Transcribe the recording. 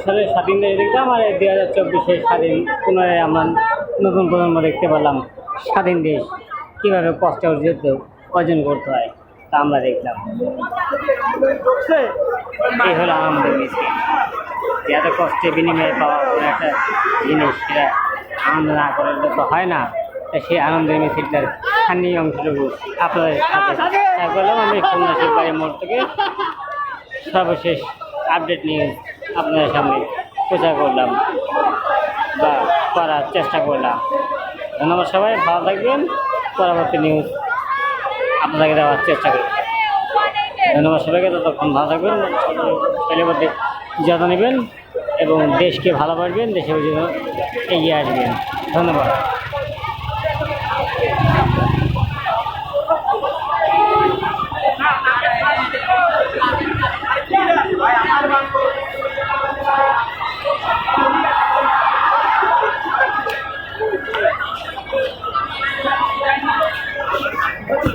সালে স্বাধীন দেশ দেখলাম, আর 2024 স্বাধীন পুনরায় আমরা নতুন প্রজন্ম দেখতে পেলাম স্বাধীন দেশ কীভাবে কষ্টে অর্জন করতে হয় তা আমরা দেখলাম। এই হলো আনন্দের মিছিল, এত কষ্টে বিনিময়ে পাওয়া কোনো একটা জিনিস সেটা আনন্দ না করে তো হয় না। সেই আনন্দের মিছিলটার স্থানীয় অংশটুকু আপনাদের সাথে করলাম। আমি খুলনা শিববাড়ি মোড় থেকে সর্বশেষ আপডেট নিউজ আপনাদের সামনে প্রচার করলাম বা করার চেষ্টা করলাম। ধন্যবাদ সবাই, ভালো থাকবেন। পরবর্তী নিউজ আপনাদেরকে দেওয়ার চেষ্টা করব। ধন্যবাদ সবাইকে, ততক্ষণ ভালো থাকবেন, ছেলের মধ্যে যত্ন নেবেন এবং দেশকে ভালোবাসবেন, দেশের জন্য এগিয়ে আসবেন। ধন্যবাদ।